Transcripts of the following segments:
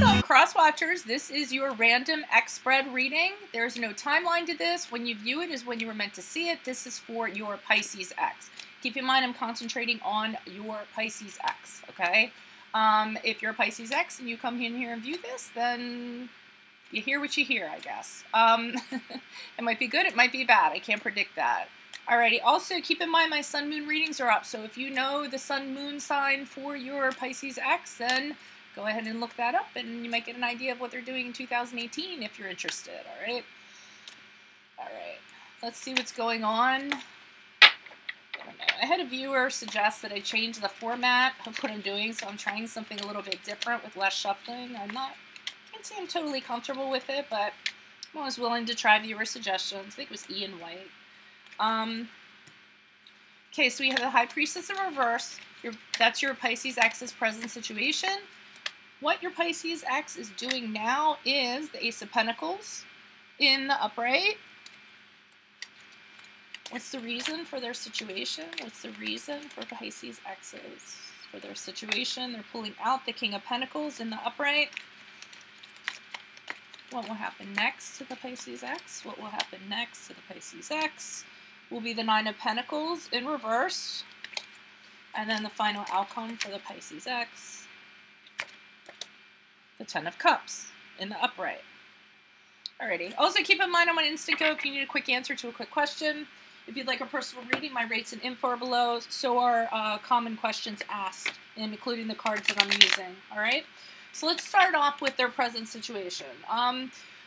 Welcome, cross watchers. This is your random X spread reading. There's no timeline to this. When you view it is when you were meant to see it. This is for your Pisces X. Keep in mind I'm concentrating on your Pisces X, okay? If you're a Pisces X and you come in here and view this, then you hear what you hear, I guess. It might be good, it might be bad. I can't predict that. Alrighty, also keep in mind my Sun Moon readings are up, so if you know the Sun Moon sign for your Pisces X, then go ahead and look that up and you might get an idea of what they're doing in 2018 if you're interested, alright? Alright, let's see what's going on. I had a viewer suggest that I change the format of what I'm doing, so I'm trying something a little bit different with less shuffling. I can't say I'm totally comfortable with it, but I'm always willing to try viewer suggestions. I think it was Ian White. Okay, so we have the High Priestess in reverse. That's your Pisces X's present situation. What your Pisces X is doing now is the Ace of Pentacles in the upright. What's the reason for their situation? What's the reason for Pisces X's for their situation? They're pulling out the King of Pentacles in the upright. What will happen next to the Pisces X? What will happen next to the Pisces X will be the Nine of Pentacles in reverse. And then the final outcome for the Pisces X, the Ten of Cups in the upright. Alrighty. Also keep in mind I'm on Instant Go if you need a quick answer to a quick question. If you'd like a personal reading, my rates and info are below. So are common questions asked, including the cards that I'm using. Alright? So let's start off with their present situation.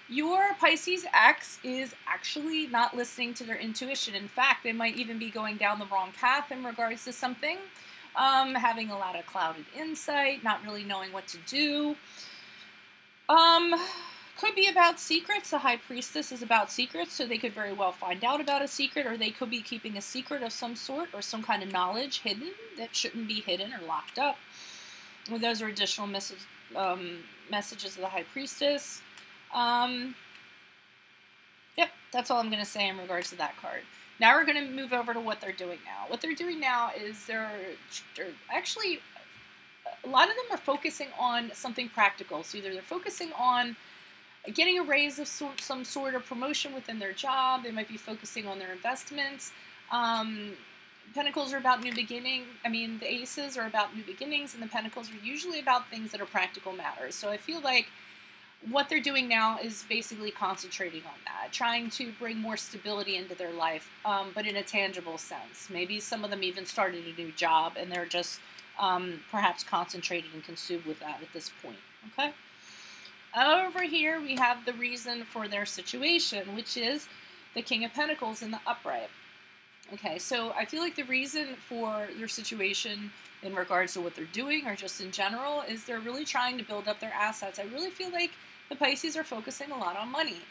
Your Pisces X is actually not listening to their intuition. In fact, they might even be going down the wrong path in regards to something. Having a lot of clouded insight, not really knowing what to do. Could be about secrets. The High Priestess is about secrets, so they could very well find out about a secret, or they could be keeping a secret of some sort, or some kind of knowledge hidden that shouldn't be hidden or locked up. Well, those are additional messages of the High Priestess. Yep, that's all I'm going to say in regards to that card. Now we're going to move over to what they're doing now. What they're doing now is they're actually, a lot of them are focusing on something practical. So either they're focusing on getting a raise of some sort of promotion within their job. They might be focusing on their investments. Pentacles are about new beginning. I mean, the Aces are about new beginnings, and the Pentacles are usually about things that are practical matters. So I feel like what they're doing now is basically concentrating on that, trying to bring more stability into their life, but in a tangible sense. Maybe some of them even started a new job, and they're just perhaps concentrated and consumed with that at this point, okay? Over here, we have the reason for their situation, which is the King of Pentacles in the upright. Okay, so I feel like the reason for their situation in regards to what they're doing or just in general is they're really trying to build up their assets. I really feel like the Pisces are focusing a lot on money.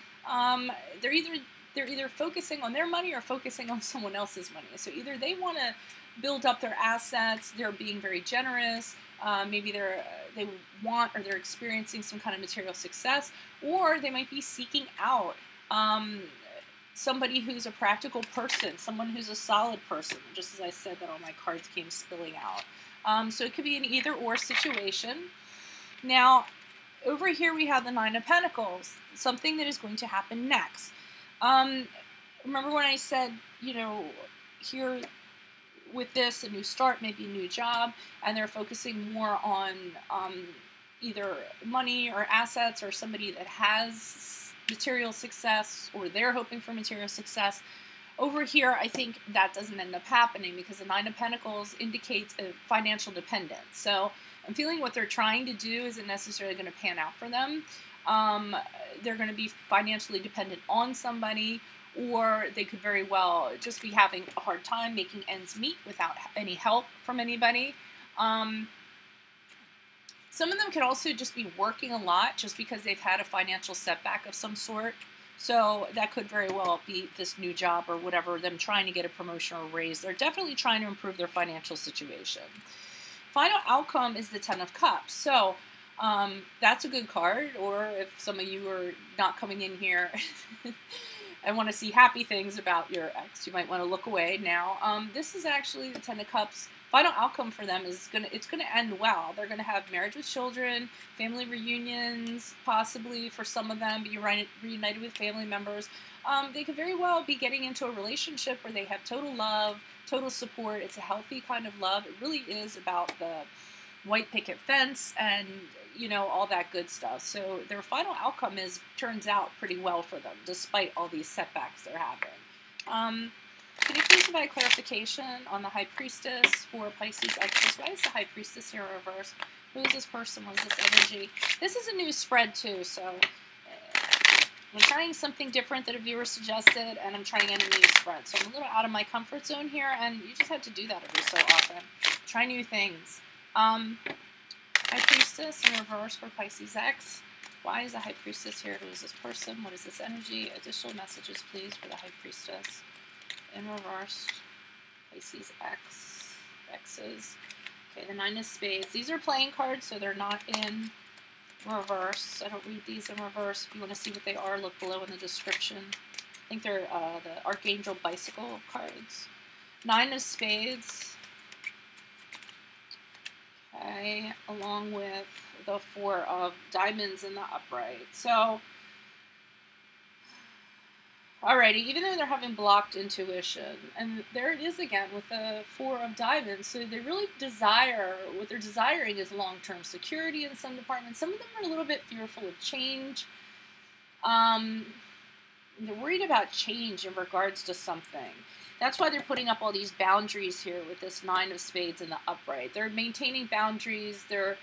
They're either focusing on their money or focusing on someone else's money. So either they want to build up their assets, they're being very generous, maybe they want or they're experiencing some kind of material success, or they might be seeking out somebody who's a practical person, someone who's a solid person, just as I said that all my cards came spilling out. So it could be an either-or situation. Now, over here we have the Nine of Pentacles, something that is going to happen next. Remember when I said, you know, here with this, a new start, maybe a new job, and they're focusing more on either money or assets or somebody that has material success, or they're hoping for material success. Over here, I think that doesn't end up happening because the Nine of Pentacles indicates a financial dependence. So I'm feeling what they're trying to do isn't necessarily going to pan out for them. They're going to be financially dependent on somebody, or they could very well just be having a hard time making ends meet without any help from anybody. Some of them could also just be working a lot just because they've had a financial setback of some sort. So that could very well be this new job or whatever, them trying to get a promotion or a raise. They're definitely trying to improve their financial situation. Final outcome is the Ten of Cups. So that's a good card, or if some of you are not coming in here and want to see happy things about your ex, you might want to look away now. This is actually the Ten of Cups final outcome for them is it's gonna end well. They're gonna have marriage with children, family reunions, possibly for some of them, be reunited with family members. They could very well be getting into a relationship where they have total love, total support. It's a healthy kind of love. It really is about the white picket fence and, you know, all that good stuff. So their final outcome turns out pretty well for them, despite all these setbacks they're having. Can you please provide clarification on the High Priestess for Pisces Exes? Why is the High Priestess here in reverse? Who is this person? What is this energy? This is a new spread too, so I'm trying something different that a viewer suggested, and I'm trying a new spread. So I'm a little out of my comfort zone here, and you just have to do that every so often. Try new things. High Priestess in reverse for Pisces X. Why is the High Priestess here? Who is this person? What is this energy? Additional messages, please, for the High Priestess in reverse. Pisces X's. Okay, the Nine of Spades. These are playing cards, so they're not in reverse. I don't read these in reverse. If you want to see what they are, look below in the description. I think they're the Archangel Bicycle cards. Nine of Spades. Okay, along with the Four of Diamonds in the upright. So, alrighty, even though they're having blocked intuition, and there it is again with the Four of Diamonds, so they really what they're desiring is long-term security in some departments. Some of them are a little bit fearful of change. They're worried about change in regards to something. That's why they're putting up all these boundaries here with this Nine of Spades in the upright. They're maintaining boundaries. They're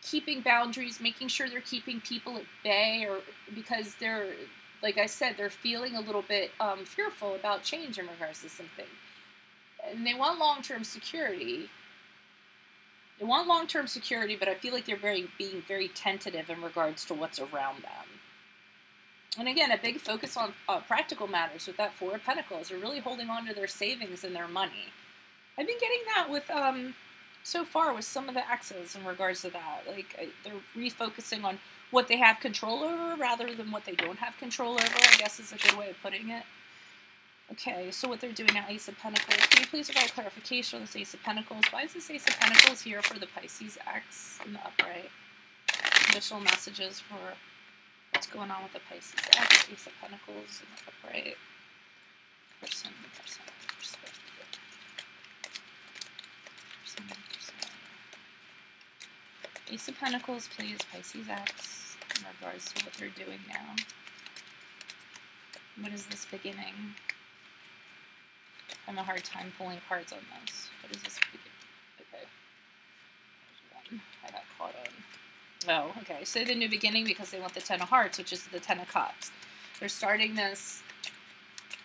keeping boundaries, making sure they're keeping people at bay, or because they're, like I said, they're feeling a little bit fearful about change in regards to something. And they want long-term security. They want long-term security, but I feel like they're being very tentative in regards to what's around them. And again, a big focus on practical matters with that Four of Pentacles. They're really holding on to their savings and their money. I've been getting that with, so far with some of the exes in regards to that. Like, they're refocusing on what they have control over rather than what they don't have control over, I guess is a good way of putting it. Okay, so what they're doing now, Ace of Pentacles. Can you please provide clarification on this Ace of Pentacles? Why is this Ace of Pentacles here for the Pisces X in the upright? Additional messages for what's going on with the Pisces X, Ace of Pentacles in the upright. Person. Ace of Pentacles, please, Pisces X, in regards to what they're doing now. What is this beginning? I have a hard time pulling cards on this. What is this beginning? Okay. There's one I got caught on. Oh, okay. So the new beginning because they want the Ten of Hearts, which is the Ten of Cups. They're starting this.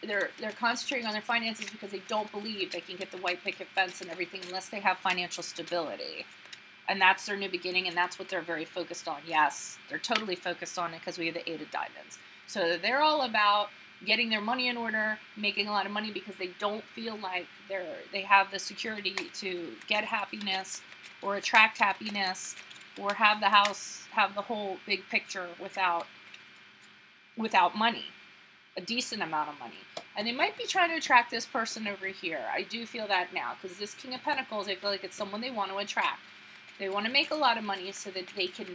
They're concentrating on their finances because they don't believe they can get the white picket fence and everything unless they have financial stability. And that's their new beginning, and that's what they're very focused on. Yes, they're totally focused on it because we have the Eight of Diamonds. So they're all about getting their money in order, making a lot of money because they don't feel like they have the security to get happiness or attract happiness or have the house, have the whole big picture without money, a decent amount of money. And they might be trying to attract this person over here. I do feel that now because this King of Pentacles, I feel like it's someone they want to attract. They want to make a lot of money so that they can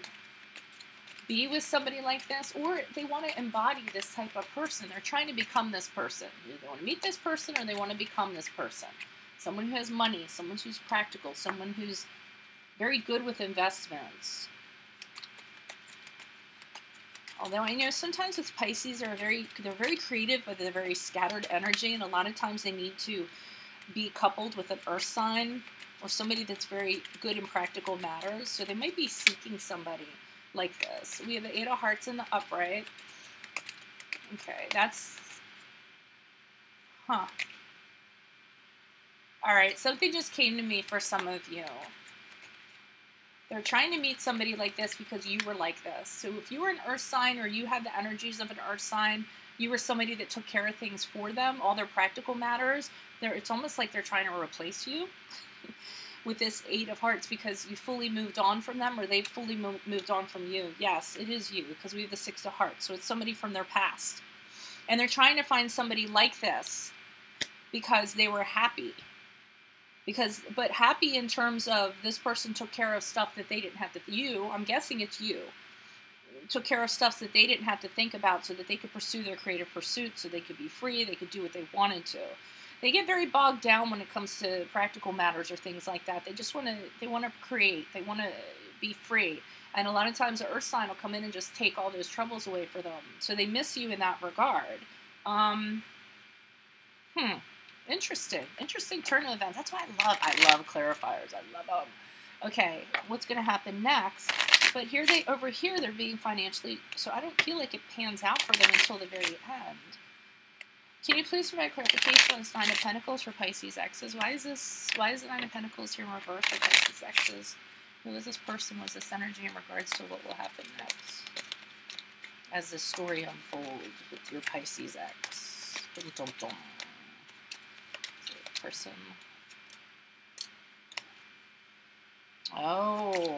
be with somebody like this, or they want to embody this type of person. They're trying to become this person. They want to meet this person or they want to become this person. Someone who has money, someone who's practical, someone who's very good with investments. Although I know sometimes with Pisces, they're very creative, but they're very scattered energy, and a lot of times they need to be coupled with an earth sign or somebody that's very good in practical matters. So they might be seeking somebody like this. We have the Eight of Hearts in the upright. Okay, that's... Huh. Alright, something just came to me for some of you. They're trying to meet somebody like this because you were like this. So if you were an earth sign or you had the energies of an earth sign, you were somebody that took care of things for them, all their practical matters, it's almost like they're trying to replace you with this Eight of Hearts because you fully moved on from them or they've fully moved on from you. Yes, it is you because we have the Six of Hearts. So it's somebody from their past. And they're trying to find somebody like this because they were happy. But happy in terms of this person took care of stuff that they didn't have to, I'm guessing it's you, took care of stuff that they didn't have to think about so that they could pursue their creative pursuits, so they could be free, they could do what they wanted to. They get very bogged down when it comes to practical matters or things like that. They just want to create, they want to be free. And a lot of times the earth sign will come in and just take all those troubles away for them. So they miss you in that regard. Interesting turn of events. That's why I love clarifiers. I love them. Okay, what's going to happen next? But over here, they're being financially, so I don't feel like it pans out for them until the very end. Can you please provide clarification on this Nine of Pentacles for Pisces X's? Why is the Nine of Pentacles here in reverse for Pisces X's? Who is this person? What's this energy in regards to what will happen next as this story unfolds with your Pisces X? Dum, dum, dum. Person. Oh.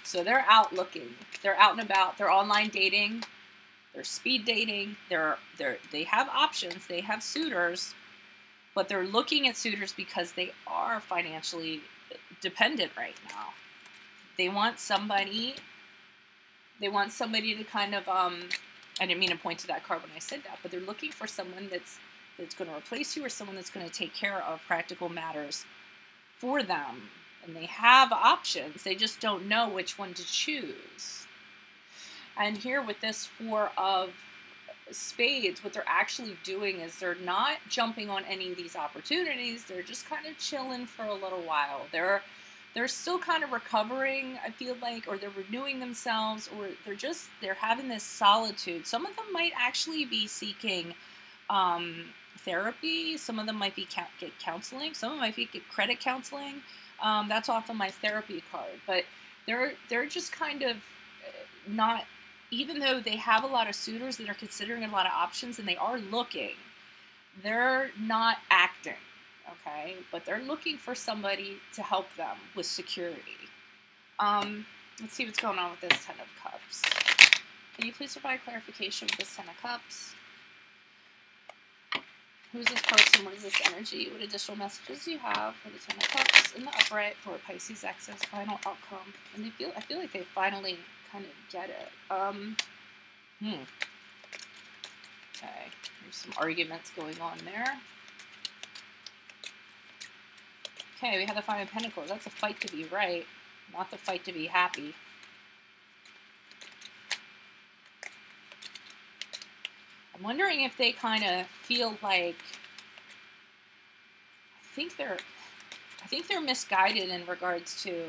So they're out looking. They're out and about. They're online dating. They're speed dating. They have options. They have suitors, but they're looking at suitors because they are financially dependent right now. They want somebody to kind of I didn't mean to point to that card when I said that, but they're looking for someone that's going to replace you, or someone that's going to take care of practical matters for them. And they have options. They just don't know which one to choose. And here with this Four of Spades, what they're actually doing is they're not jumping on any of these opportunities. They're just kind of chilling for a little while. They're still kind of recovering, I feel like, or they're renewing themselves, or they're having this solitude. Some of them might actually be seeking therapy. Some of them might be get counseling. Some of them might be get credit counseling. That's often my therapy card. But they're just kind of not, even though they have a lot of suitors that are considering a lot of options and they are looking, they're not acting. Okay, but they're looking for somebody to help them with security. Let's see what's going on with this Ten of Cups. Can you please provide clarification with this Ten of Cups? Who's this person? What is this energy? What additional messages do you have for the Ten of Cups in the upright for Pisces X's final outcome? And I feel like they finally kind of get it. Okay, there's some arguments going on there. Okay, we have the Five of Pentacles. That's a fight to be right, not the fight to be happy. I'm wondering if they kind of feel like, I think they're misguided in regards to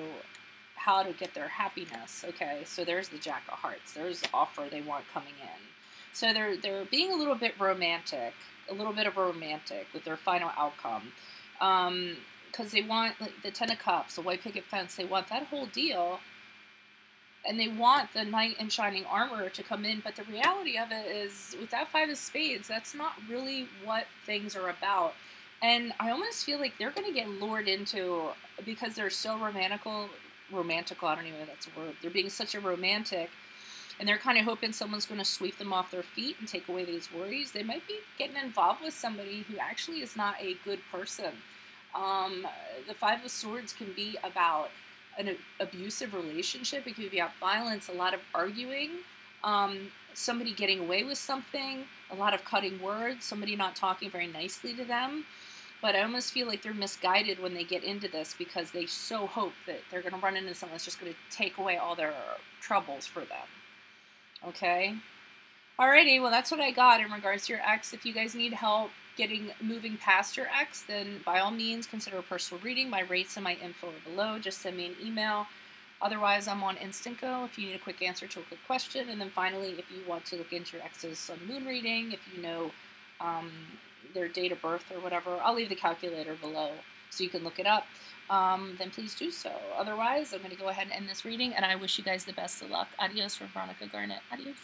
how to get their happiness. Okay, so there's the Jack of Hearts. There's the offer they want coming in. So they're being a little bit romantic, with their final outcome. Because they want, like, the Ten of Cups, the white picket fence, they want that whole deal, and they want the Knight in Shining Armor to come in, but the reality of it is, with that Five of Spades, that's not really what things are about. And I almost feel like they're going to get lured into, because they're so romantical, I don't even know if that's a word, they're being such a romantic, and they're kind of hoping someone's going to sweep them off their feet and take away these worries. They might be getting involved with somebody who actually is not a good person. The Five of Swords can be about an abusive relationship. It can be about violence, a lot of arguing, somebody getting away with something, a lot of cutting words, somebody not talking very nicely to them. But I almost feel like they're misguided when they get into this, because they so hope that they're going to run into someone that's just going to take away all their troubles for them. Okay? Alrighty, well, that's what I got in regards to your ex. If you guys need help moving past your ex, then by all means consider a personal reading. My rates and my info are below. Just send me an email. Otherwise, I'm on Instant Go if you need a quick answer to a quick question. And then finally, if you want to look into your ex's sun moon reading, if you know their date of birth or whatever, I'll leave the calculator below so you can look it up. Then please do so. Otherwise, I'm going to go ahead and end this reading, and I wish you guys the best of luck. Adios from Veronica Garnett. Adios.